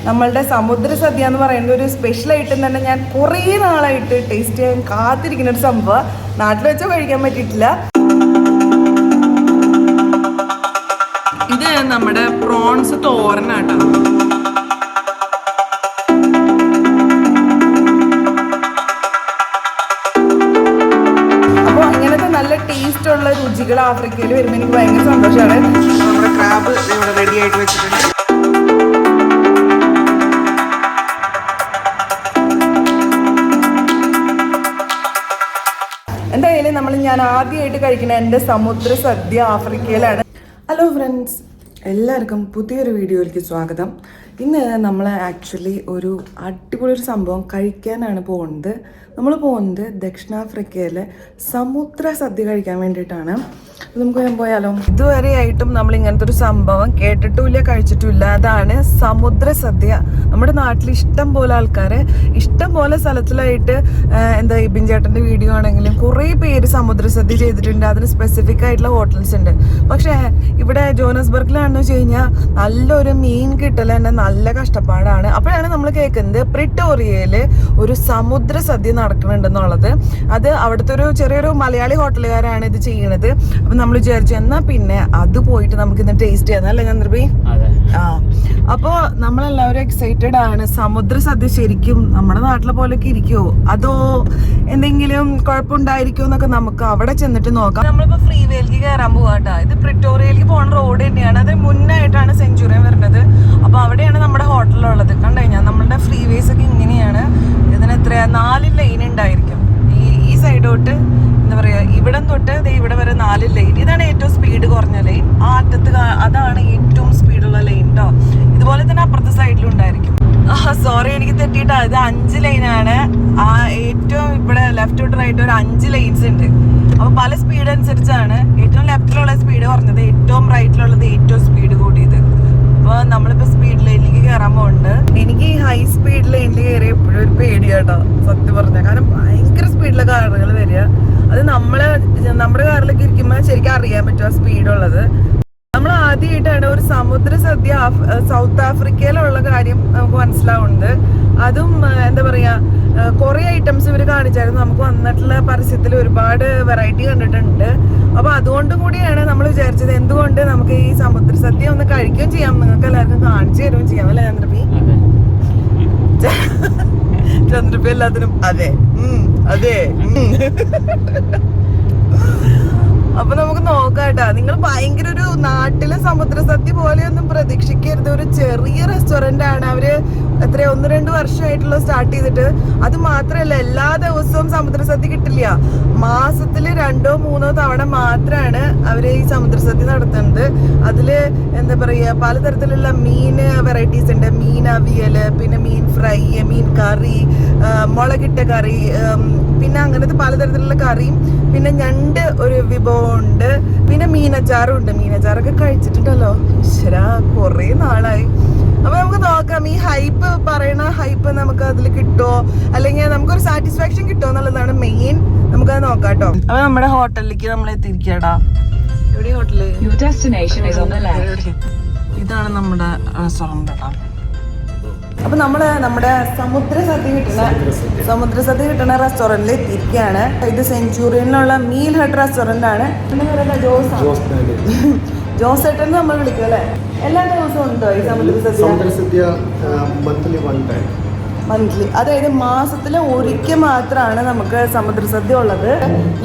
നമ്മളുടെ സമുദ്ര സദ്യ എന്ന് പറയുന്നത് ഒരു സ്പെഷ്യൽ ഐറ്റം തന്നെ. ഞാൻ കുറേ നാളായിട്ട് ടേസ്റ്റ് ചെയ്യാൻ കാത്തിരിക്കുന്ന ഒരു സംഭവം. നാട്ടിൽ വെച്ചോ കഴിക്കാൻ പറ്റിയിട്ടില്ല. ഇത് നമ്മുടെ പ്രോൺസ് തോരനാട്ടോ. അപ്പോൾ ഇങ്ങനത്തെ നല്ല ടേസ്റ്റ് ഉള്ള രുചികൾ ആഫ്രിക്കയിൽ വരുമ്പോൾ എനിക്ക് ഭയങ്കര സന്തോഷമാണ്. നമ്മുടെ ക്രാബ് ഇവിടെ റെഡി ആയിട്ട് വെച്ചിട്ടുണ്ട്. എന്തായാലും ഞാൻ ആദ്യമായിട്ട് കഴിക്കുന്ന എൻ്റെ സമുദ്ര സദ്യ ആഫ്രിക്കയിലാണ്. ഹലോ ഫ്രണ്ട്സ്, എല്ലാവർക്കും പുതിയൊരു വീഡിയോയിലേക്ക് സ്വാഗതം. ഇന്ന് നമ്മൾ ആക്ച്വലി ഒരു അടിപൊളി ഒരു സംഭവം കഴിക്കാനാണ് പോകുന്നത്. നമ്മൾ പോകുന്നത് ദക്ഷിണാഫ്രിക്കയിലെ സമുദ്ര സദ്യ കഴിക്കാൻ വേണ്ടിയിട്ടാണ്. നമുക്ക് പോയാലോ? ഇതുവരെയായിട്ടും നമ്മൾ ഇങ്ങനത്തെ ഒരു സംഭവം കേട്ടിട്ടുമില്ല, കഴിച്ചിട്ടുമില്ല. അതാണ് സമുദ്ര സദ്യ. നമ്മുടെ നാട്ടിൽ ഇഷ്ടം പോലെ ആൾക്കാർ ഇഷ്ടം പോലെ സ്ഥലത്തിലായിട്ട് എന്താ ഇബിൻ ചേട്ടൻ്റെ വീഡിയോ ആണെങ്കിലും കുറേ പേര് സമുദ്ര സദ്യ ചെയ്തിട്ടുണ്ട്. അതിന് സ്പെസിഫിക് ആയിട്ടുള്ള ഹോട്ടൽസ് ഉണ്ട്. പക്ഷേ ഇവിടെ ജോഹന്നസ്ബർഗിലാണെന്ന് വെച്ച് കഴിഞ്ഞാൽ നല്ലൊരു മീൻ കിട്ടൽ തന്നെ നല്ല കഷ്ടപ്പാടാണ്. അപ്പോഴാണ് നമ്മൾ കേൾക്കുന്നത് പ്രിട്ടോറിയയിൽ ഒരു സമുദ്ര സദ്യ നടക്കുന്നുണ്ടെന്നുള്ളത്. അത് അവിടുത്തെ ഒരു ചെറിയൊരു മലയാളി ഹോട്ടലുകാരാണ് ഇത് ചെയ്യണത്. അപ്പം നമ്മൾ വിചാരിച്ചു എന്നാൽ പിന്നെ അത് പോയിട്ട് നമുക്ക് ഇന്ന് ടേസ്റ്റ് ചെയ്യാം, അല്ലേ ചന്ദ്രബി? അപ്പോൾ നമ്മളെല്ലാവരും എക്സൈറ്റഡ് ആണ്. സമുദ്ര സദ്യ ശരിക്കും നമ്മുടെ നാട്ടിലെ പോലെയൊക്കെ ഇരിക്കുമോ, അതോ എന്തെങ്കിലും കുഴപ്പമുണ്ടായിരിക്കുമോ എന്നൊക്കെ നമുക്ക് അവിടെ ചെന്നിട്ട് നോക്കാം. നമ്മളിപ്പോൾ ഫ്രീ വേയിലേക്ക് കയറാൻ പോവാട്ടോ. ഇത് പ്രിട്ടോറിയയിലേക്ക് പോകുന്ന റോഡ് തന്നെയാണ്. അത് മുന്നായിട്ടാണ് സെഞ്ചുറിയൻ വരുന്നത്. അപ്പോൾ അവിടെയാണ് നമ്മുടെ ഹോട്ടലുള്ളത്. കണ്ടു കഴിഞ്ഞാൽ നമ്മളുടെ ഫ്രീ വേസ് ഒക്കെ ഇങ്ങനെയാണ്. ഇതിന് എത്രയാ 4 ലൈൻ ഉണ്ടായിരിക്കും. ഈ സൈഡ് തൊട്ട് എന്താ പറയുക, ഇവിടം തൊട്ട് ഇവിടെ വരെ 4 ലൈൻ. ഇതാണ് ഏറ്റവും സ്പീഡ് കുറഞ്ഞ ലൈൻ. ആ അറ്റത്ത് അതാണ് ഏറ്റവും സ്പീഡുള്ള ലൈൻ കേട്ടോ. ഇതുപോലെ തന്നെ അപ്പുറത്തെ സൈഡിലും ഉണ്ടായിരിക്കും. സോറി, എനിക്ക് തെറ്റിയിട്ടാ. ഇത് 5 ലൈനാണ്. ആ ഏറ്റവും ഇവിടെ ലെഫ്റ്റ് തൊട്ട് റൈറ്റ് ഒരു 5 ലൈൻസ് ഉണ്ട്. അപ്പൊ പല സ്പീഡ് അനുസരിച്ചാണ് ഏറ്റവും ലെഫ്റ്റിലുള്ള സ്പീഡ് കുറഞ്ഞത്, ഏറ്റവും റൈറ്റിലുള്ളത് ഏറ്റവും സ്പീഡ് കൂടിയത്. അപ്പോൾ നമ്മളിപ്പോൾ സ്പീഡ് ലൈനിലേക്ക് കയറാൻ പോകുന്നുണ്ട്. എനിക്ക് ഈ ഹൈ സ്പീഡ് ലൈനിൽ കയറിയ എപ്പോഴും ഒരു പേടിയാട്ടോ സത്യം പറഞ്ഞാൽ. കാരണം ഭയങ്കര സ്പീഡിലെ കാറുകൾ വരിക. അത് നമ്മുടെ കാറിലൊക്കെ ഇരിക്കുമ്പോൾ ശരിക്കും അറിയാൻ പറ്റും ആ സ്പീഡുള്ളത്. നമ്മൾ ആദ്യമായിട്ടാണ് ഒരു സമുദ്ര സദ്യ സൗത്ത് ആഫ്രിക്കയിലുള്ള കാര്യം നമുക്ക് മനസ്സിലാവുന്നത്. അതും എന്താ പറയുക, കുറേ ഐറ്റംസ് ഇവർ കാണിച്ചായിരുന്നു. നമുക്ക് വന്നിട്ടുള്ള പരസ്യത്തിൽ ഒരുപാട് വെറൈറ്റി കണ്ടിട്ടുണ്ട്. അപ്പോൾ അതുകൊണ്ടും കൂടിയാണ് നമ്മൾ വിചാരിച്ചത് എന്തുകൊണ്ട് നമുക്ക് ഈ സമുദ്ര സദ്യ ഒന്ന് കഴിക്കുകയും ചെയ്യാം, നിങ്ങൾക്ക് എല്ലാവർക്കും കാണിച്ചു തരുകയും ചെയ്യാം, അല്ലേ ചന്ദ്രബി? ചന്ദ്രബി എല്ലാത്തിനും അതെ അതെ. അപ്പൊ നമുക്ക് നോക്കാട്ടാ. നിങ്ങൾ ഭയങ്കര ഒരു നാട്ടിലെ സമുദ്ര സദ്യ പോലെയൊന്നും പ്രതീക്ഷിക്കരുത്. ഒരു ചെറിയ റെസ്റ്റോറന്റ് ആണ്. അവര് എത്ര 1-2 വർഷമായിട്ടുള്ള സ്റ്റാർട്ട് ചെയ്തിട്ട്. അത് മാത്രമല്ല, എല്ലാ ദിവസവും സമുദ്ര സദ്യ കിട്ടില്ല. മാസത്തില് 2-3 തവണ മാത്രമാണ് അവര് ഈ സമുദ്ര സദ്യ നടത്തുന്നത്. അതില് എന്താ പറയാ, പലതരത്തിലുള്ള മീൻ വെറൈറ്റീസ് ഉണ്ട്. മീൻ അവിയല്, പിന്നെ മീൻ ഫ്രൈ, മീൻ കറി, മുളകിട്ട കറി, പിന്നെ അങ്ങനത്തെ പലതരത്തിലുള്ള കറിയും, പിന്നെ ഞണ്ട് ഒരു വിഭവമുണ്ട്, പിന്നെ മീനച്ചാറും ഉണ്ട്. മീനച്ചാറൊക്കെ കഴിച്ചിട്ടുണ്ടല്ലോ, ശരാ കുറേ നാളായി. അപ്പൊ നമുക്ക് നോക്കാം ഈ ഹൈപ്പ് പറയണ ഹൈപ്പ് നമുക്ക് അതിൽ കിട്ടുമോ, അല്ലെങ്കിൽ നമുക്കൊരു സാറ്റിസ്ഫാക്ഷൻ കിട്ടുമോ എന്നുള്ളതാണ് മെയിൻ. നമുക്കത് നോക്കാം കേട്ടോ. അപ്പൊ നമ്മുടെ ഹോട്ടലിലേക്ക് നമ്മൾ എത്തിയിരിക്കടാ. എവിടെ ഹോട്ടല്? ഇതാണ് നമ്മുടെ റെസ്റ്റോറന്റ് കേട്ടോ. അപ്പൊ നമ്മള് നമ്മുടെ സമുദ്ര സദ്യ കിട്ടുന്ന റെസ്റ്റോറന്റിൽ എത്തിയിരിക്കുകയാണ്. ഇത് സെഞ്ചുറിയനിലുള്ള മീൽ ഹട്ട് റെസ്റ്റോറന്റ് ആണ്. ജോസ് ഏട്ടൻ നമ്മൾ വിളിക്കും അല്ലേ? എല്ലാ ദിവസവും ഉണ്ടോ ഈ സമുദ്ര സദ്യ? മന്ത്ലി, അതായത് മാസത്തില് ഒരിക്കൽ മാത്രമാണ് നമുക്ക് സമുദ്ര സദ്യ ഉള്ളത്.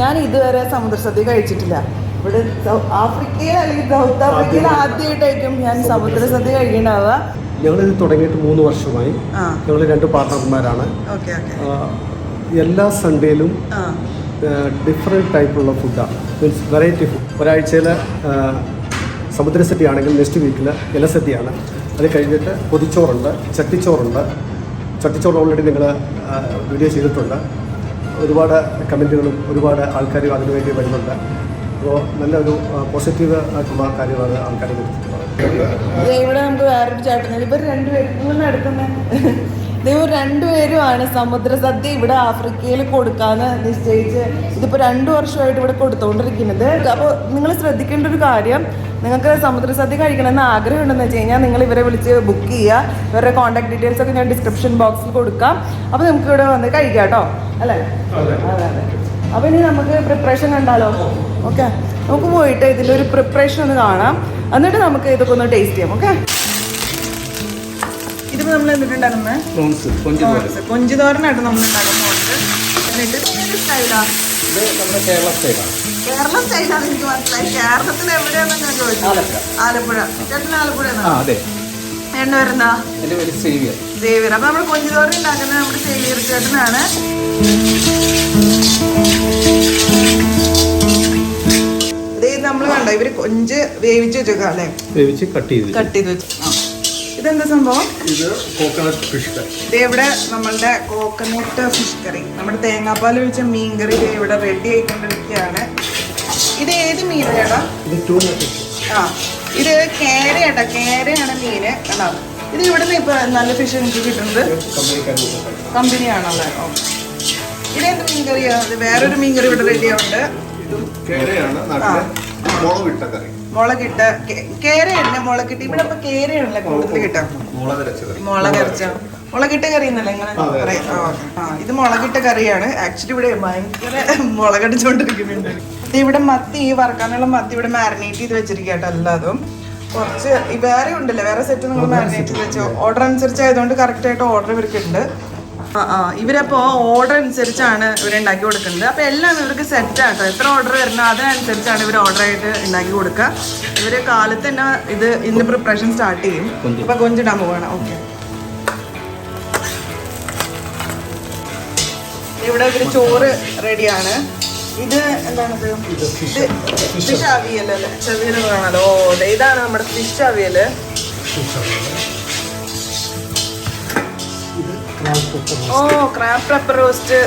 ഞാൻ ഇതുവരെ സമുദ്ര സദ്യ കഴിച്ചിട്ടില്ല. ഇവിടെ ആഫ്രിക്കയിൽ അല്ലെങ്കിൽ സൗത്ത് ആഫ്രിക്കയിൽ ആദ്യമായിട്ടായിരിക്കും ഞാൻ സമുദ്ര സദ്യ കഴിക്കണ്ടാവുക. ഞങ്ങളിത് തുടങ്ങിയിട്ട് 3 വർഷമായി. ഞങ്ങൾ 2 പാർട്ട്ണർമാരാണ്. എല്ലാ സൺഡേയിലും ഡിഫറെൻറ്റ് ടൈപ്പുള്ള ഫുഡാണ്, മീൻസ് വെറൈറ്റി ഫുഡ്. ഒരാഴ്ചയിൽ സമുദ്ര സദ്യ ആണെങ്കിൽ നെക്സ്റ്റ് വീക്കിൽ ഇലസദ്യയാണ്. അത് കഴിഞ്ഞിട്ട് പൊതിച്ചോറുണ്ട്, ചട്ടിച്ചോറുണ്ട്. ചട്ടിച്ചോറ് ഓൾറെഡി നിങ്ങൾ വീഡിയോ ചെയ്തിട്ടുണ്ട്. ഒരുപാട് കമൻറ്റുകളും ഒരുപാട് ആൾക്കാരും അതിനുവേണ്ടി വരുന്നുണ്ട്. അപ്പോൾ നല്ലൊരു പോസിറ്റീവ് ആയിട്ടുള്ള കാര്യമാണ് ആൾക്കാർ കൊടുത്തിട്ടുള്ളത്. ഇവിടെ നമുക്ക് വേറൊരു ചേട്ടൻ, ഇവർ 2 പേരും അടുത്തുനിന്ന് ദൈവം രണ്ടുപേരുമാണ് സമുദ്ര സദ്യ ഇവിടെ ആഫ്രിക്കയിൽ കൊടുക്കാന്ന് നിശ്ചയിച്ച് ഇതിപ്പോൾ 2 വർഷമായിട്ട് ഇവിടെ കൊടുത്തുകൊണ്ടിരിക്കുന്നത്. അപ്പോൾ നിങ്ങൾ ശ്രദ്ധിക്കേണ്ട ഒരു കാര്യം, നിങ്ങൾക്ക് സമുദ്ര സദ്യ കഴിക്കണമെന്ന് ആഗ്രഹം ഉണ്ടെന്ന് വെച്ച് കഴിഞ്ഞാൽ നിങ്ങൾ ഇവരെ വിളിച്ച് ബുക്ക് ചെയ്യുക. ഇവരുടെ കോൺടാക്ട് ഡീറ്റെയിൽസ് ഒക്കെ ഞാൻ ഡിസ്ക്രിപ്ഷൻ ബോക്സിൽ കൊടുക്കാം. അപ്പോൾ നമുക്ക് ഇവിടെ വന്ന് കഴിക്കാം കേട്ടോ, അല്ലേ? അതെ അതെ. അപ്പോൾ ഇനി നമുക്ക് പ്രിപ്പറേഷൻ കണ്ടാലോ? ഓക്കെ, നമുക്ക് പോയിട്ട് ഇതിൻ്റെ ഒരു പ്രിപ്പറേഷൻ ഒന്ന് കാണാം, എന്നിട്ട് നമുക്ക് ഇതൊക്കെ ഒന്ന് ടേസ്റ്റ് ചെയ്യാം. ഓക്കെ, ഇതിപ്പോൾ നമ്മൾ എന്നിട്ടുണ്ടാക്കുന്നത് കൊഞ്ചുതോരനായിട്ട് നമ്മൾ ഉണ്ടാക്കുന്നുണ്ട്. എന്നിട്ട് സ്റ്റൈലാണ്, കേരള സ്റ്റൈലാണ് എനിക്ക് മനസ്സിലായി. കേരളത്തിൽ എവിടെയാണെന്ന് ഞാൻ ചോദിച്ചു. ആലപ്പുഴ. ചേട്ടൻ ആലപ്പുഴ എണ്ണ വരുന്ന സേവിയർ. അപ്പൊ നമ്മൾ കൊഞ്ചുതോരൻ ഉണ്ടാക്കുന്നത് നമ്മുടെ സേവിയർ ചേട്ടനാണ്. നമ്മൾ കണ്ടോ ഇവര് കൊഞ്ച് വേവിച്ച് വെച്ചേക്കാം അല്ലേ? വേവിച്ച് കട്ട് ചെയ്ത് വെച്ചു. ഇതെന്താ സംഭവം? ഇത് കോക്കനട്ട് ഫിഷ് കറി. ഇവിടെ നമ്മളുടെ കോക്കനട്ട് ഫിഷ് കറി, നമ്മുടെ തേങ്ങാപ്പാൽ ഒഴിച്ച മീൻ കറി ഇവിടെ റെഡി ആയിക്കൊണ്ടിരിക്കുകയാണ്. ഇത് ഏത് മീനാണ്? ആ, ഇത് കേരയാട്ടോ, കേരയാണ് മീന്. കണ്ടോ, ഇത് ഇവിടുന്ന് ഇപ്പൊ നല്ല ഫിഷ് എനിക്ക് കിട്ടുന്നത് കമ്പനിയാണല്ലേ? ഓക്കെ, ഇതെന്ത് മീൻ കറിയാണ്? വേറൊരു മീൻ കറി ഇവിടെ റെഡി ആവുന്നുണ്ട്. മുളകിട്ട കേരയല്ല, മുളകിട്ട്. ഇവിടെ ഇപ്പൊ കേരയാണല്ലേ കൂടുതൽ കിട്ടാം. മുളകിട്ട കറി എന്നല്ലേ ഇങ്ങനെ പറയാം? ഇത് മുളകിട്ട കറിയാണ്. ആക്ച്വലി ഇവിടെ ഭയങ്കര മുളകടിച്ചോണ്ടിരിക്കുന്നുണ്ട്. ഇവിടെ മത്തി, വറക്കാനുള്ള മത്തി ഇവിടെ മാരിനേറ്റ് ചെയ്ത് വെച്ചിരിക്കട്ടോ. എല്ലാതും കുറച്ച് വേറെ ഉണ്ടല്ലോ, വേറെ സെറ്റ് നിങ്ങൾ മാരിനേറ്റ് ചെയ്ത് വെച്ചോ. ഓർഡർ അനുസരിച്ച് ആയതുകൊണ്ട് കറക്റ്റ് ആയിട്ട് ഓർഡർ ഇവർക്കുണ്ട്. ഇവരപ്പോ ഓർഡർ അനുസരിച്ചാണ് ഇവരുണ്ടാക്കി കൊടുക്കുന്നത്. അപ്പൊ എല്ലാം ഇവർക്ക് സെറ്റ് ആട്ടോ. എത്ര ഓർഡർ വരുന്നോ അതിനനുസരിച്ചാണ് ഇവർ ഓർഡർ ആയിട്ട് ഉണ്ടാക്കി കൊടുക്കുക. ഇവര് കാലത്ത് തന്നെ ഇന്ന് പ്രിപ്പറേഷൻ സ്റ്റാർട്ട് ചെയ്യും. ഇപ്പൊ കൊഞ്ചിടാൻ പോവാണ്. ഓക്കെ, ഇവിടെ ഇവര് ചോറ് റെഡിയാണ്. ഇത് എന്താണത്? ഫിഷ് അവിയൽ അല്ലേ? ചെവിയൽ വേണല്ലോ. ഇതാണ് നമ്മുടെ ഫിഷ് അവിയല്. ഓ, ക്രാബ് പെപ്പർ റോസ്റ്റ്.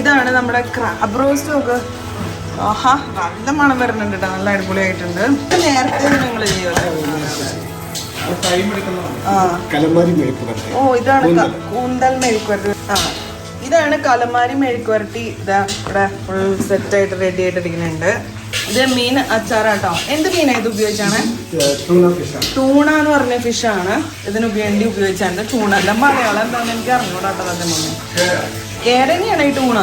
ഇതാണ് നമ്മുടെ ക്രാബ് റോസ്റ്റ്. നോക്ക്, ആഹാ, നല്ല മണം വരുന്നുണ്ട് കേട്ടോ, നല്ല അടിപൊളിയായിട്ടുണ്ട്. നേരത്തെ നിങ്ങൾ ഓ, ഇതാണ് കൂന്തൽ മെഴുക്കുവരട്ടി. ഇതാണ് കലമാരി മെഴുക്കുവരട്ടി. ഇതാ ഇവിടെ ഫുൾ സെറ്റ് ആയിട്ട് റെഡി ആയിട്ടിരിക്കുന്നുണ്ട്. ഇത് മീൻ അച്ചാറാട്ടോ. എന്ത് മീനാണ് ഇത് ഉപയോഗിച്ചാണ്? ടൂണ എന്ന് പറഞ്ഞ ഫിഷാണ് ഇതിന് വേണ്ടി ഉപയോഗിച്ചാണ്. ടൂണ അല്ല, മലയാളം എന്താണെന്ന് എനിക്ക് അറിഞ്ഞൂടാട്ടോ. തന്നെ കേരനെയാണ് ഈ ടൂണ.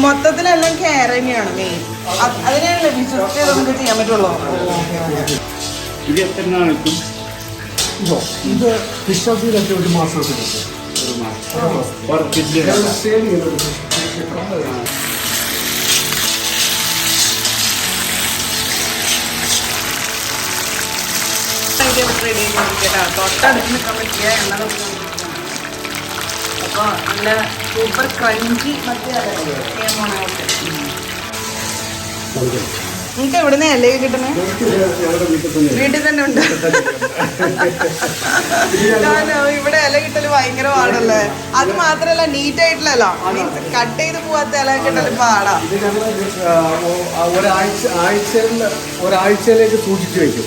മൊത്തത്തിലെല്ലാം കേരനെയാണ് മെയിൻ. അതിനെയല്ലേ വിശ്വസിച്ച് നമുക്ക് ചെയ്യാൻ പറ്റുള്ളൂ. ഇത് ഫിഷ് അവിയലൊക്കെ 1 മാസം റെഡി ആക്കിയിരിക്കട്ടോ. തൊട്ടടുത്ത് നിൽക്കാൻ പറ്റിയ എണ്ണ നോക്കിക്കൊണ്ടിരിക്കുകയാണ്. അപ്പോൾ നല്ല സൂപ്പർ ക്രഞ്ചി മറ്റേ നിങ്ങൾക്ക് എവിടുന്ന് ഇലയൊക്കെ കിട്ടുന്നത്? വീട്ടിൽ തന്നെ ഉണ്ട്. ഇവിടെ ഇല കിട്ടല് ഭയങ്കര പാടല്ലേ. അത് മാത്രല്ല നീറ്റ് ആയിട്ടില്ലല്ലോ, മീൻസ് കട്ട് ചെയ്ത് പോവാത്ത ഇല കിട്ടല് പാടാ. ഒരാഴ്ചയിലേക്ക് സൂക്ഷിച്ചു വെക്കും.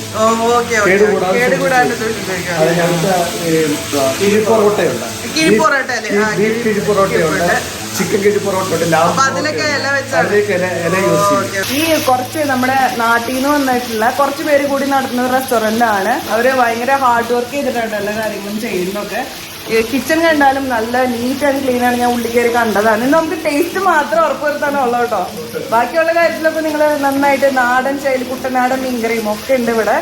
കേടുകൂടാണ്ട് സൂക്ഷിച്ചു വെക്കും. കിഴിപ്പൊറോട്ടയുണ്ട്, ചിക്കൻ കിഴിപ്പൊറോട്ടയുണ്ട്. ഈ കുറച്ച് നമ്മുടെ നാട്ടിൽ നിന്ന് വന്നിട്ടുള്ള കുറച്ച് പേര് കൂടി നടത്തുന്ന റെസ്റ്റോറൻ്റ് ആണ്. അവര് ഭയങ്കര ഹാർഡ് വർക്ക് ചെയ്തിട്ടുണ്ട് എല്ലാ കാര്യങ്ങളും ചെയ്യുന്നതൊക്കെ. കിച്ചൺ കണ്ടാലും നല്ല നീറ്റ് ആൻഡ് ക്ലീൻ ആണ്. ഞാൻ ഉള്ളിൽ കയറി കണ്ടതാണ്. നമുക്ക് ടേസ്റ്റ് മാത്രം ഉറപ്പുവരുത്താനേ ഉള്ളൂ കേട്ടോ. ബാക്കിയുള്ള കാര്യത്തിലൊക്കെ നിങ്ങൾ നന്നായിട്ട് നാടൻ ശൈലി കുട്ടനാടൻ മീൻകറിയും ഒക്കെ ഉണ്ട് ഇവിടെ.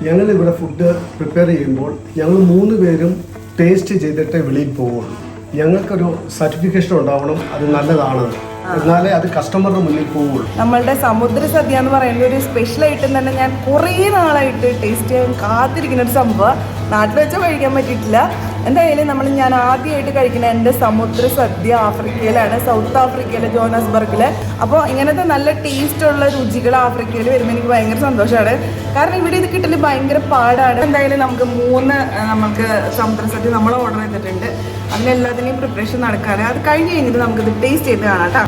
ഞങ്ങൾ ഇവിടെ ഫുഡ് പ്രിപ്പയർ ചെയ്യുമ്പോൾ ഞങ്ങൾ 3 പേരും ടേസ്റ്റ് ചെയ്തിട്ടേ വെളിയിൽ പോവുള്ളൂ. ഞങ്ങൾക്കൊരു സർട്ടിഫിക്കേഷൻ ഉണ്ടാവണം, അത് നല്ലതാണെന്ന്. എന്നാലേ അത് കസ്റ്റമറുടെ മുന്നിൽ പോവുള്ളൂ. നമ്മളുടെ സമുദ്ര സദ്യ എന്ന് പറയുന്ന ഒരു സ്പെഷ്യൽ ഐറ്റം തന്നെ ഞാൻ കുറേ നാളായിട്ട് ടേസ്റ്റ് ചെയ്യാൻ കാത്തിരിക്കുന്ന ഒരു സംഭവം. നാട്ടിൽ വെച്ചാൽ കഴിക്കാൻ പറ്റിയിട്ടില്ല. എന്തായാലും ഞാൻ ആദ്യമായിട്ട് കഴിക്കുന്ന എൻ്റെ സമുദ്ര സദ്യ ആഫ്രിക്കയിലാണ്, സൗത്ത് ആഫ്രിക്കയിലെ ജോഹന്നാസ്ബർഗിൽ. അപ്പോൾ ഇങ്ങനത്തെ നല്ല ടേസ്റ്റുള്ള രുചികൾ ആഫ്രിക്കയിൽ വരുമ്പോൾ എനിക്ക് ഭയങ്കര സന്തോഷമാണ്. കാരണം ഇവിടെ ഇത് കിട്ടൽ ഭയങ്കര പാടാണ്. എന്തായാലും നമുക്ക് 3 സമുദ്ര സദ്യ നമ്മൾ ഓർഡർ ചെയ്തിട്ടുണ്ട്. അതിനെല്ലാത്തിനെയും പ്രിപ്പറേഷൻ നടക്കാറ്. അത് കഴിഞ്ഞ് കഴിഞ്ഞിട്ട് നമുക്കിത് ടേസ്റ്റ് ചെയ്ത് കാണാം കേട്ടോ.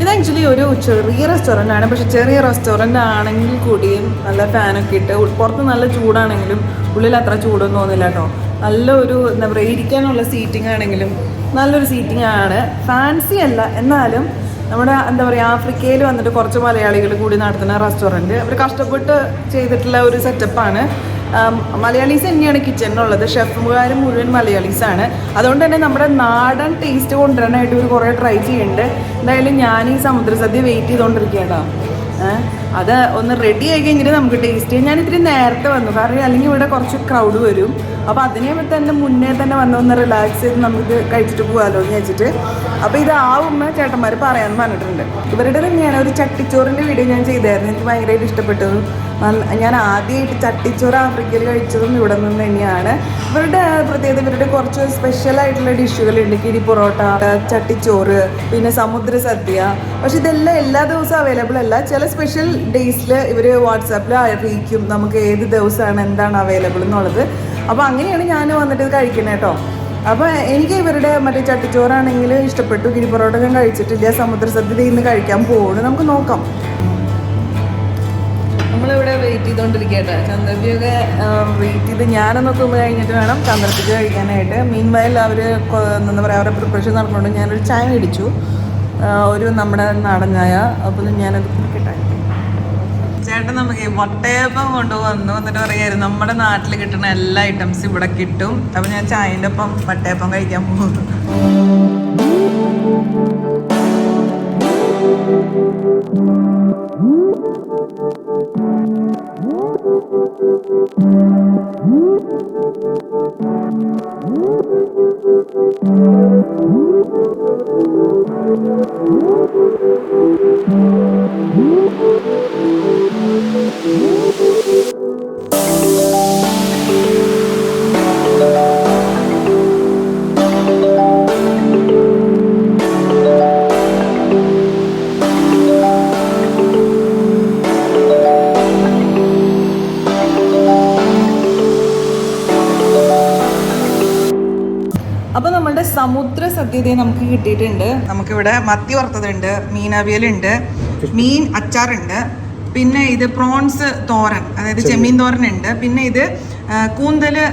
ഇത് ആക്ച്വലി ഒരു ചെറിയ റെസ്റ്റോറൻ്റ് ആണ്. പക്ഷെ ചെറിയ റെസ്റ്റോറൻ്റ് ആണെങ്കിൽ കൂടിയും നല്ല ഫാനൊക്കെ ഇട്ട് പുറത്ത് നല്ല ചൂടാണെങ്കിലും ഉള്ളിൽ അത്ര ചൂടൊന്നും തോന്നില്ല കേട്ടോ. നല്ലൊരു എന്താ പറയുക ഇരിക്കാനുള്ള സീറ്റിംഗ് ആണെങ്കിലും നല്ലൊരു സീറ്റിംഗ് ആണ്. ഫാൻസി അല്ല, എന്നാലും നമ്മുടെ എന്താ പറയുക ആഫ്രിക്കയിൽ വന്നിട്ട് കുറച്ച് മലയാളികൾ കൂടി നടത്തുന്ന റെസ്റ്റോറൻറ്റ്. അവർ കഷ്ടപ്പെട്ട് ചെയ്തിട്ടുള്ള ഒരു സെറ്റപ്പാണ്. മലയാളീസ് തന്നെയാണ് കിച്ചണിലുള്ളത്. ഷെഫുകാർ മുഴുവൻ മലയാളീസാണ്. അതുകൊണ്ട് തന്നെ നമ്മുടെ നാടൻ ടേസ്റ്റ് കൊണ്ടുവരാനായിട്ട് ഇവർ കുറേ ട്രൈ ചെയ്യുന്നുണ്ട്. എന്തായാലും ഞാൻ ഈ സമുദ്രസദ്യ വെയിറ്റ് ചെയ്തുകൊണ്ടിരിക്കുകയാണ്. അത് ഒന്ന് റെഡി ആയി കഴിഞ്ഞിട്ട് നമുക്ക് ടേസ്റ്റ് ചെയ്യാം. ഞാൻ ഇത്തിരി നേരത്തെ വന്നു, കാരണം അല്ലെങ്കിൽ ഇവിടെ കുറച്ച് ക്രൗഡ് വരും. അപ്പോൾ അതിനെ തന്നെ മുന്നേ തന്നെ വന്നൊന്ന് റിലാക്സ് ചെയ്ത് നമുക്ക് കഴിച്ചിട്ട് പോകാമല്ലോ എന്ന് വെച്ചിട്ട്. അപ്പോൾ ഇതാവുമ്പോൾ ചേട്ടന്മാർ പറയാൻ പറഞ്ഞിട്ടുണ്ട്. ഇവരുടെ തന്നെയാണ് ഒരു ചട്ടിച്ചോറിൻ്റെ വീഡിയോ ഞാൻ ചെയ്തായിരുന്നു. എനിക്ക് ഭയങ്കരമായിട്ട് ഇഷ്ടപ്പെട്ടു. ഞാൻ ആദ്യമായിട്ട് ചട്ടിച്ചോറ് ആഫ്രിക്കയിൽ കഴിച്ചതും ഇവിടെ നിന്ന് തന്നെയാണ്. ഇവരുടെ പ്രത്യേകത ഇവരുടെ കുറച്ച് സ്പെഷ്യലായിട്ടുള്ള ഡിഷുകളുണ്ട്. കിരി പൊറോട്ട, ചട്ടിച്ചോറ്, പിന്നെ സമുദ്ര സദ്യ. പക്ഷെ ഇതെല്ലാം എല്ലാ ദിവസവും അവൈലബിൾ അല്ല. ചില സ്പെഷ്യൽ ഡേയ്സിൽ ഇവർ വാട്സാപ്പിൽ അറിയിക്കും നമുക്ക് ഏത് ദിവസമാണ് എന്താണ് അവൈലബിൾ എന്നുള്ളത്. അപ്പോൾ അങ്ങനെയാണ് ഞാൻ വന്നിട്ട് ഇത് കഴിക്കുന്നത് കേട്ടോ. അപ്പോൾ എനിക്ക് ഇവരുടെ മറ്റേ ചട്ടിച്ചോറാണെങ്കിൽ ഇഷ്ടപ്പെട്ടു. കിരി പൊറോട്ട ഞാൻ കഴിച്ചിട്ടില്ല. സമുദ്ര സദ്യ ഇന്ന് കഴിക്കാൻ പോകുന്നു. നമുക്ക് നോക്കാം. നമ്മളിവിടെ വെയിറ്റ് ചെയ്തുകൊണ്ടിരിക്കട്ടെ. ചന്ദ്രപ്പിയൊക്കെ വെയിറ്റ് ചെയ്ത് ഞാനൊന്ന് നോക്കുമ്പോൾ കഴിഞ്ഞിട്ട് വേണം ചന്ദ്രപ്പിക്ക് കഴിക്കാനായിട്ട്. മീൻവയൽ അവർ എന്താ പറയുക അവരുടെ പ്രിപ്പറേഷൻ നടക്കുന്നുണ്ട്. ഞാനൊരു ചായ മേടിച്ചു, ഒരു നമ്മുടെ നാടൻ ചായ. അപ്പോൾ ഞാനത് കുടിക്കട്ടെ. ചേട്ടൻ നമുക്ക് വട്ടയപ്പം കൊണ്ടുവന്നു എന്നിട്ട് പറയായിരുന്നു നമ്മുടെ നാട്ടിൽ കിട്ടുന്ന എല്ലാ ഐറ്റംസും ഇവിടെ കിട്ടും. അപ്പോൾ ഞാൻ ചായൻ്റെ ഒപ്പം വട്ടയപ്പം കഴിക്കാൻ പോകുന്നു. അപ്പോൾ നമ്മളുടെ സമുദ്ര സദ്യതയെ നമുക്ക് കിട്ടിയിട്ടുണ്ട്. നമുക്കിവിടെ മത്തി വറുത്തതുണ്ട്, മീൻ അവിയലുണ്ട്, മീൻ അച്ചാറുണ്ട്, പിന്നെ ഇത് പ്രോൺസ് തോരൻ, അതായത് ചെമ്മീൻ തോരൻ ഉണ്ട്, പിന്നെ ഇത് കൂന്തല്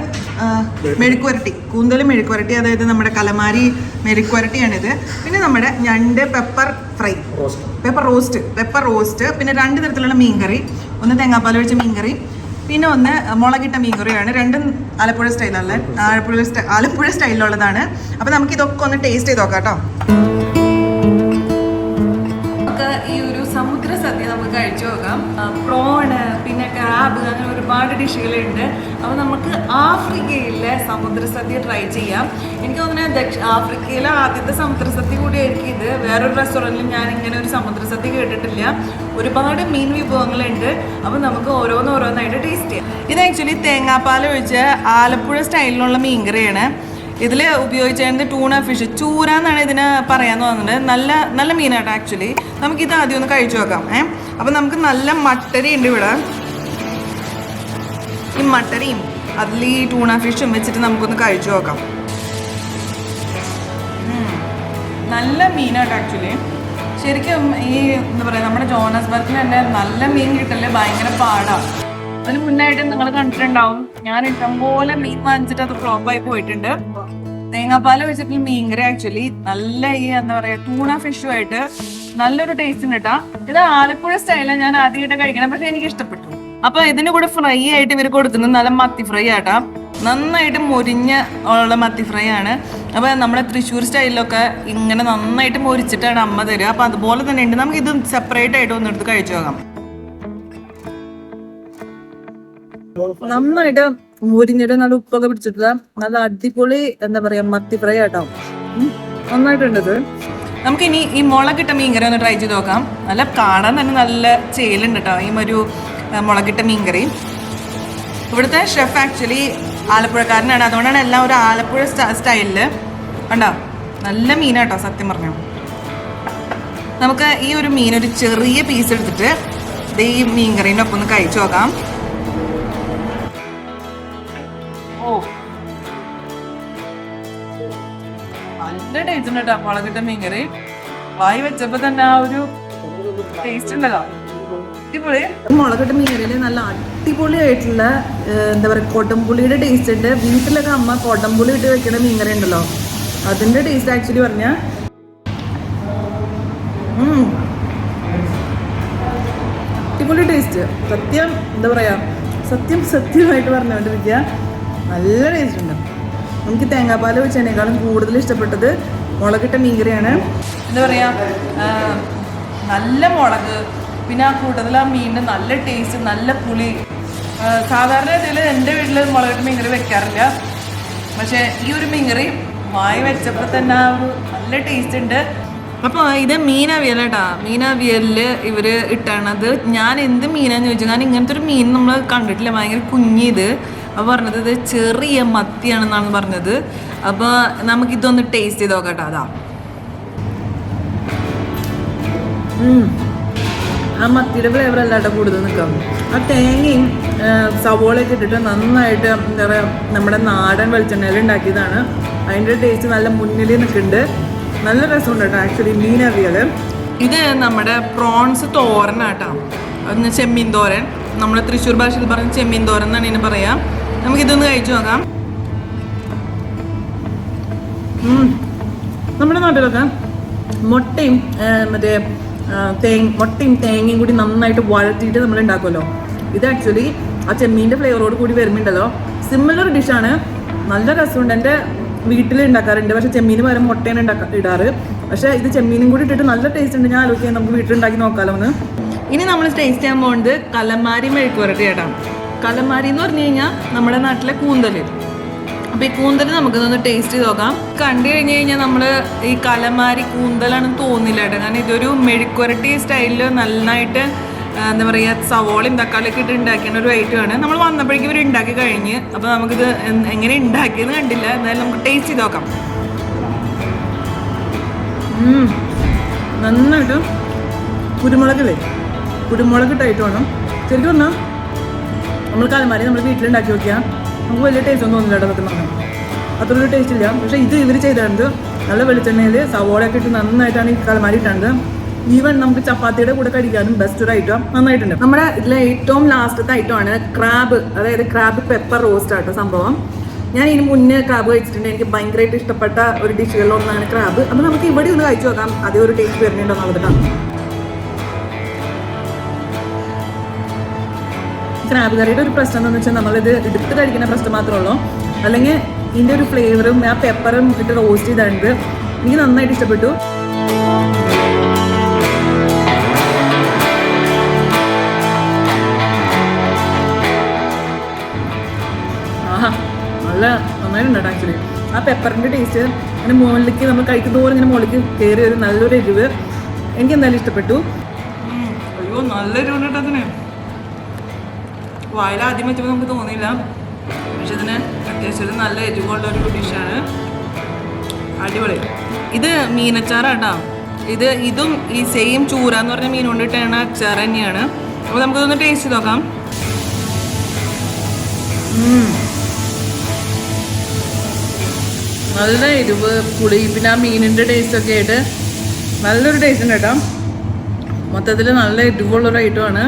മെഴുക്കുവരട്ടി, അതായത് നമ്മുടെ കലമാരി മെഴുക്കുവരട്ടിയാണിത്. പിന്നെ നമ്മുടെ ഞണ്ട് പെപ്പർ റോസ്റ്റ്, പിന്നെ 2 തരത്തിലുള്ള മീൻകറി, ഒന്ന് തേങ്ങാപ്പാൽ ഒഴിച്ച മീൻകറി, പിന്നെ ഒന്ന് മുളകിട്ട മീൻകറിയാണ്. രണ്ടും ആലപ്പുഴ സ്റ്റൈലല്ലേ, ആലപ്പുഴ സ്റ്റൈലിലുള്ളതാണ്. അപ്പോൾ നമുക്ക് ഇതൊക്കെ ഒന്ന് ടേസ്റ്റ് ചെയ്ത് നോക്കാം കേട്ടോ. നമുക്ക് ഈ ഒരു സമുദ്ര സദ്യ നമുക്ക് കഴിച്ചു നോക്കാം. പ്രോണ്, പിന്നെ ക്രാബ്, അങ്ങനെ ഒരുപാട് ഡിഷുകളുണ്ട്. അപ്പോൾ നമുക്ക് ആഫ്രിക്കയിലെ സമുദ്ര സദ്യ ട്രൈ ചെയ്യാം. എനിക്ക് തോന്നുന്നത് ആഫ്രിക്കയിലെ ആദ്യത്തെ സമുദ്ര സദ്യ കൂടിയായിരിക്കും ഇത്. വേറൊരു റെസ്റ്റോറൻറ്റിൽ ഞാൻ ഇങ്ങനെ ഒരു സമുദ്ര സദ്യ കേട്ടിട്ടില്ല. ഒരുപാട് മീൻ വിഭവങ്ങളുണ്ട്. അപ്പോൾ നമുക്ക് ഓരോന്നായിട്ട് ടേസ്റ്റ് ചെയ്യാം. ഇത് ആക്ച്വലി തേങ്ങാപ്പാൽ ഒഴിച്ച് ആലപ്പുഴ സ്റ്റൈലിലുള്ള മീൻകറിയാണ്. ഇതിൽ ഉപയോഗിച്ചിരുന്നത് ടൂണ ഫിഷ്, ചൂര എന്നാണ് ഇതിന് പറയാന്ന് തോന്നുന്നത്. നല്ല മീനാട്ടോ ആക്ച്വലി. നമുക്കിത് ആദ്യം ഒന്ന് കഴിച്ചു നോക്കാം. അപ്പം നമുക്ക് നല്ല മട്ടരി ഉണ്ട് ഇവിടെ. ഈ മട്ടരിയും അതിൽ ഈ ടൂണ ഫിഷും വെച്ചിട്ട് നമുക്കൊന്ന് കഴിച്ചു നോക്കാം. നല്ല മീനാട്ടോ ആക്ച്വലി. ശരിക്കും ഈ എന്താ പറയുക നമ്മുടെ ജോഹന്നാസ്ബർഗിൽ തന്നെ നല്ല മീൻ കിട്ടല്ലേ ഭയങ്കര പാടാണ്. അതിന് മുന്നായിട്ട് നിങ്ങൾ കണ്ടിട്ടുണ്ടാവും ഞാൻ ഇഷ്ടംപോലെ മീൻ വാങ്ങിച്ചിട്ട് അത് ഫ്ലോപ്പായി പോയിട്ടുണ്ട്. തേങ്ങാപ്പാൽ വെച്ചിട്ടുള്ള മീൻകറി ആക്ച്വലി നല്ല ഈ എന്താ പറയാ ടൂണ ഫിഷുമായിട്ട് നല്ലൊരു ടേസ്റ്റ് ഉണ്ട് കേട്ടോ. ഇത് ആലപ്പുഴ സ്റ്റൈലാണ് ഞാൻ ആദ്യമായിട്ട് കഴിക്കണം, പക്ഷെ എനിക്ക് ഇഷ്ടപ്പെട്ടു. അപ്പൊ ഇതിന് കൂടെ ഫ്രൈ ആയിട്ട് ഇവർ കൊടുക്കുന്നത് നല്ല മത്തി ഫ്രൈ ആട്ടാ. നന്നായിട്ട് മൊരിഞ്ഞ ഉള്ള മത്തി ഫ്രൈ ആണ്. അപ്പൊ നമ്മുടെ തൃശ്ശൂർ സ്റ്റൈലിലൊക്കെ ഇങ്ങനെ നന്നായിട്ട് മൊരിച്ചിട്ടാണ് അമ്മ തരിക. അപ്പൊ അതുപോലെ തന്നെ ഉണ്ട്. നമുക്ക് ഇത് സെപ്പറേറ്റ് ആയിട്ട് ഒന്ന് എടുത്ത് കഴിച്ചു നോക്കാം. നന്നായിട്ട് മുരിഞ്ഞിട്ട് നല്ല ഉപ്പൊക്കെ പിടിച്ചിട്ടുള്ള നല്ല അടിപൊളി എന്താ പറയാ മത്തി ഫ്രൈ ആട്ടോ. നന്നായിട്ടുണ്ട്. നമുക്കിനി ഈ മുളകിട്ട മീൻകറി ഒന്ന് ട്രൈ ചെയ്ത് നോക്കാം. നല്ല കാണാൻ തന്നെ നല്ല ചേലുണ്ട് കേട്ടോ ഈ ഒരു മുളകിട്ട മീൻകറി. ഇവിടുത്തെ ഷെഫ് ആക്ച്വലി ആലപ്പുഴക്കാരനാണ്. അതുകൊണ്ടാണ് എല്ലാം ഒരു ആലപ്പുഴ സ്റ്റൈലില് കണ്ടോ. നല്ല മീനാട്ടോ സത്യം പറഞ്ഞു. നമുക്ക് ഈ ഒരു മീൻ ഒരു ചെറിയ പീസ് എടുത്തിട്ട് ഇത് ഈ മീൻകറീൻ്റെ ഒപ്പം ഒന്ന് കഴിച്ചു നോക്കാം. നല്ല ടേസ്റ്റ് ഉണ്ട് കേട്ടോ മുളകിട്ട മീൻകറി. വായി വെച്ചപ്പോ തന്നെ ആ ഒരു ടേസ്റ്റ് ഉണ്ടല്ലോ. അടിപൊളി മുളകിട്ട മീനിൽ നല്ല അടിപൊളിയായിട്ടുള്ള എന്താ പറയുക കൊടംപുളിയുടെ ടേസ്റ്റ് ഉണ്ട്. വീട്ടിലൊക്കെ അമ്മ കൊടംപുളി ഇട്ട് വെക്കുന്ന മീൻകറി ഉണ്ടല്ലോ, അതിൻ്റെ ടേസ്റ്റ് ആക്ച്വലി പറഞ്ഞാൽ അടിപൊളി ടേസ്റ്റ്. സത്യം എന്താ പറയുക, സത്യമായിട്ട് പറഞ്ഞുകൊണ്ടിരിക്കുക, നല്ല ടേസ്റ്റ് ഉണ്ട്. എനിക്ക് തേങ്ങാപ്പാൽ വെച്ചതിനേക്കാളും കൂടുതൽ ഇഷ്ടപ്പെട്ടത് മുളകിട്ട മീൻകറിയാണ്. എന്താ പറയുക, നല്ല മുളക്, പിന്നെ ആ കൂട്ടത്തിൽ ആ മീനിൻ്റെ നല്ല ടേസ്റ്റ്, നല്ല പുളി. സാധാരണ ഇതിൽ എൻ്റെ വീട്ടിൽ മുളകിട്ട മീൻകറി വെക്കാറില്ല, പക്ഷേ ഈ ഒരു മീൻകറി വായി വെച്ചപ്പോൾ തന്നെ ആ ഒരു നല്ല ടേസ്റ്റ് ഉണ്ട്. അപ്പോൾ ഇത് മീനവിയൽ കേട്ടോ. മീനവിയലിൽ ഇവർ ഇട്ടാണത്. ഞാൻ എന്ത് മീനാന്ന് ചോദിച്ചു, ഞാൻ ഇങ്ങനത്തെ ഒരു മീൻ നമ്മൾ കണ്ടിട്ടില്ല, ഭയങ്കര കുഞ്ഞിത്. അപ്പോൾ പറഞ്ഞത് ഇത് ചെറിയ മത്തിയാണെന്നാണ് പറഞ്ഞത്. അപ്പോൾ നമുക്കിതൊന്ന് ടേസ്റ്റ് ചെയ്ത് നോക്കാം കേട്ടോ. അതാ ആ മത്തിയുടെ ഫ്ലേവർ അല്ലാട്ടോ കൂടുതൽ നിൽക്കാം. ആ തേങ്ങയും സവോളയൊക്കെ ഇട്ടിട്ട് നന്നായിട്ട് എന്താ പറയുക, നമ്മുടെ നാടൻ വെളിച്ചെണ്ണയിൽ ഉണ്ടാക്കിയതാണ്. അതിൻ്റെ ടേസ്റ്റ് നല്ല മുന്നിൽ നിൽക്കുന്നുണ്ട്. നല്ല രസമുണ്ട് കേട്ടോ ആക്ച്വലി മീനവിയൽ. ഇത് നമ്മുടെ പ്രോൺസ് തോരനാട്ടോ, ഒന്ന് ചെമ്മീൻ തോരൻ. നമ്മൾ തൃശ്ശൂർ ഭാഷയിൽ പറഞ്ഞ ചെമ്മീൻ തോരൻ എന്നാണ് ഇതിന് പറയാം. നമുക്കിതൊന്ന് കഴിച്ചു നോക്കാം. നമ്മുടെ നാട്ടിലൊക്കെ മുട്ടയും മറ്റേ മുട്ടയും തേങ്ങയും കൂടി നന്നായിട്ട് വഴറ്റിയിട്ട് നമ്മൾ ഉണ്ടാക്കുമല്ലോ. ഇത് ആക്ച്വലി ആ ചെമ്മീൻ്റെ ഫ്ലേവറോട് കൂടി വരുന്നുണ്ടല്ലോ. സിമിലർ ഡിഷാണ്, നല്ല രസമുണ്ട്. എൻ്റെ വീട്ടിൽ ഉണ്ടാക്കാറുണ്ട്, പക്ഷേ ചെമ്മീന് പകരം മുട്ടയാണ് ഇടാറ്. പക്ഷേ ഇത് ചെമ്മീനും കൂടി ഇട്ടിട്ട് നല്ല ടേസ്റ്റ് ഉണ്ട്. ഞാൻ ആലോചിക്കാം നമുക്ക് വീട്ടിലുണ്ടാക്കി നോക്കാമല്ലോ ഒന്ന്. ഇനി നമ്മൾ ടേസ്റ്റ് ചെയ്യാൻ പോകുന്നത് കലമാരി മെഴുക്ക് വരട്ടി കേട്ടോ. കലമാരി എന്ന് പറഞ്ഞു കഴിഞ്ഞാൽ നമ്മുടെ നാട്ടിലെ കൂന്തൽ. അപ്പോൾ ഈ കൂന്തൽ നമുക്കൊന്ന് ടേസ്റ്റ് ചെയ്ത് നോക്കാം. കണ്ടു കഴിഞ്ഞ് കഴിഞ്ഞാൽ നമ്മൾ ഈ കലമാരി കൂന്തലാണെന്ന് തോന്നില്ല കേട്ടോ. കാരണം ഇതൊരു മെഴുക്ക് വരട്ടി സ്റ്റൈലിൽ നന്നായിട്ട് എന്താ പറയുക, സവോളയും തക്കാളിയൊക്കെ ഇട്ട് ഉണ്ടാക്കിയ ഒരു ഐറ്റമാണ്. നമ്മൾ വന്നപ്പോഴേക്കും ഇവർ ഉണ്ടാക്കി കഴിഞ്ഞ്. അപ്പോൾ നമുക്കിത് എങ്ങനെ ഉണ്ടാക്കിയെന്ന് കണ്ടില്ല, എന്നാലും നമുക്ക് ടേസ്റ്റ് ചെയ്ത് നോക്കാം. നന്നായിട്ട് കുരുമുളകല്ലേ, കുരുമുളക് ഇട്ടായിട്ട് വേണം. ശരിക്കും പറഞ്ഞാൽ നമ്മൾ കലമാരി നമ്മൾ വീട്ടിലുണ്ടാക്കി നോക്കിയാൽ നമുക്ക് വലിയ ടേസ്റ്റ് ഒന്നും തോന്നില്ല കേട്ടോ. വെക്കുന്ന അത്രയൊരു ടേസ്റ്റ് ഇല്ല. പക്ഷേ ഇത് ഇവർ ചെയ്തിട്ടുണ്ട് നല്ല വെളിച്ചെണ്ണയിൽ സവോളയൊക്കെ ഇട്ട് നന്നായിട്ടാണ് ഈ കലമാരി ഇട്ടത്. ഈവൻ നമുക്ക് ചപ്പാത്തിയുടെ കൂടെ കഴിക്കാനും ബെസ്റ്റ് ഒരു ഐറ്റം നന്നായിട്ടുണ്ട്. നമ്മുടെ ഇതിലെ ഏറ്റവും ലാസ്റ്റത്തെ ഐറ്റമാണ് ക്രാബ്, അതായത് ക്രാബ് പെപ്പർ റോസ്റ്റ് ആട്ടോ സംഭവം. ഞാൻ ഇതിന് മുന്നേ ക്രാബ് കഴിച്ചിട്ടുണ്ട്. എനിക്ക് ഭയങ്കരമായിട്ട് ഇഷ്ടപ്പെട്ട ഒരു ഡിഷുകളിൽ ഒന്നാണ് ക്രാബ്. അപ്പോൾ നമുക്ക് ഇവിടെ ഒന്ന് കഴിച്ചു നോക്കാം, അതേ ഒരു ടേസ്റ്റ് വരുന്നുണ്ടോ എന്നുള്ളത്. ക്രാബ് കറിയുടെ ഒരു പ്രശ്നം എന്താണെന്ന് വെച്ചാൽ നമ്മളിത് എടുത്ത് കഴിക്കുന്ന പ്രശ്നം മാത്രമേ ഉള്ളൂ. അല്ലെങ്കിൽ ഇതിൻ്റെ ഒരു ഫ്ലേവറും ആ പെപ്പറും ഇട്ട് റോസ്റ്റ് ചെയ്തിട്ടുണ്ട്. എനിക്ക് നന്നായിട്ട് ഇഷ്ടപ്പെട്ടു. നല്ല നന്നായിട്ടുണ്ട് ആക്ച്വലി. ആ പെപ്പറിൻ്റെ ടേസ്റ്റ് അങ്ങനെ മുകളിലേക്ക് നമ്മൾ കഴിക്കുന്നതോറും ഇങ്ങനെ മുകളിലേക്ക് കയറി ഒരു നല്ലൊരു എരിവ് എനിക്ക് എന്തായാലും ഇഷ്ടപ്പെട്ടു. അയ്യോ നല്ല എരിവുണ്ട് കേട്ടോ അതിന്. വായിൽ ആദ്യം വെച്ചപ്പോൾ നമുക്ക് തോന്നിയില്ല, പക്ഷെ ഇതിന് അത്യാവശ്യം നല്ല എരിവുള്ളൊരു ഡിഷാണ്. അടിപൊളി. ഇത് മീനച്ചാറാട്ടോ. ഇതും ഈ സെയിം ചൂര എന്ന് പറഞ്ഞ മീൻ കൊണ്ടിട്ടാണ് അച്ചാർ തന്നെയാണ്. അപ്പോൾ നമുക്കിതൊന്ന് ടേസ്റ്റ് ചെയ്ത് നോക്കാം. നല്ല എരിവ്, പുളി, പിന്നെ ആ മീനിൻ്റെ ടേസ്റ്റൊക്കെ ആയിട്ട് നല്ലൊരു ടേസ്റ്റ് ഉണ്ട് കേട്ടോ. മൊത്തത്തിൽ നല്ല എരിവുള്ളൊരു ഐറ്റമാണ്.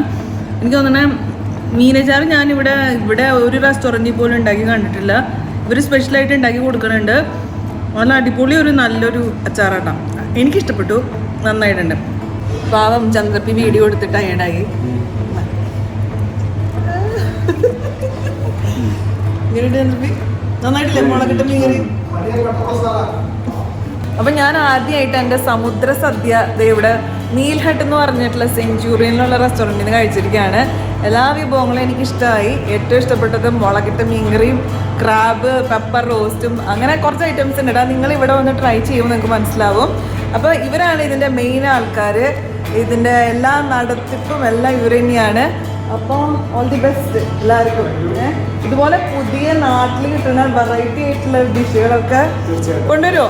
എനിക്ക് തോന്നുന്നത് മീനച്ചാറ് ഇവിടെ ഒരു റെസ്റ്റോറൻറ്റിൽ പോലും ഉണ്ടാക്കി കണ്ടിട്ടില്ല. ഇവർ സ്പെഷ്യലായിട്ട് ഉണ്ടാക്കി കൊടുക്കുന്നുണ്ട്. നല്ല അടിപൊളി നല്ലൊരു അച്ചാറാട്ടോ. എനിക്കിഷ്ടപ്പെട്ടു, നന്നായിട്ടുണ്ട്. പാവം ചന്ദ്രപ്പി വീഡിയോ എടുത്തിട്ട് അയണ്ടായി. ചന്ദ്രപ്പി നന്നായിട്ടില്ലേ മുളകിട്ട മീൻകറി? അപ്പം ഞാൻ ആദ്യമായിട്ട് എൻ്റെ സമുദ്ര സദ്യ ഇവിടെ നീൽ ഹട്ട് എന്ന് പറഞ്ഞിട്ടുള്ള സെഞ്ചുറിയനിലുള്ള റെസ്റ്റോറൻറ്റിൽ നിന്ന് കഴിച്ചിരിക്കുകയാണ്. എല്ലാ വിഭവങ്ങളും എനിക്കിഷ്ടമായി. ഏറ്റവും ഇഷ്ടപ്പെട്ടത് മുളകിട്ട മീൻകറിയും ക്രാബ് പെപ്പർ റോസ്റ്റും അങ്ങനെ കുറച്ച് ഐറ്റംസ് ഉണ്ട് കേട്ടോ. നിങ്ങൾ ഇവിടെ വന്ന് ട്രൈ ചെയ്യുമ്പോൾ നിങ്ങൾക്ക് മനസ്സിലാവും. അപ്പോൾ ഇവരാണ് ഇതിൻ്റെ മെയിൻ ആൾക്കാർ. ഇതിൻ്റെ എല്ലാ നടത്തിപ്പും എല്ലാം ഇവർ തന്നെയാണ്. അപ്പം ഓൾ ദി ബെസ്റ്റ് എല്ലാവർക്കും. ഇതുപോലെ പുതിയ നാട്ടിൽ കിട്ടുന്ന വെറൈറ്റി ആയിട്ടുള്ള ഡിഷുകളൊക്കെ കൊണ്ടുവരുമോ?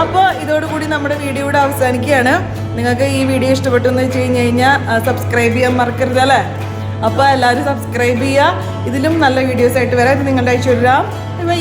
അപ്പോൾ ഇതോടുകൂടി നമ്മുടെ വീഡിയോ ഇവിടെ അവസാനിക്കുകയാണ്. നിങ്ങൾക്ക് ഈ വീഡിയോ ഇഷ്ടപ്പെട്ടു എന്ന് വെച്ച് കഴിഞ്ഞാൽ സബ്സ്ക്രൈബ് ചെയ്യാൻ മറക്കരുത് അല്ലേ? അപ്പോൾ എല്ലാവരും സബ്സ്ക്രൈബ് ചെയ്യുക. ഇതിലും നല്ല വീഡിയോസ് ആയിട്ട് വരാം. ഇത് നിങ്ങളുടെ ഐശ്വര്യ. ബൈ.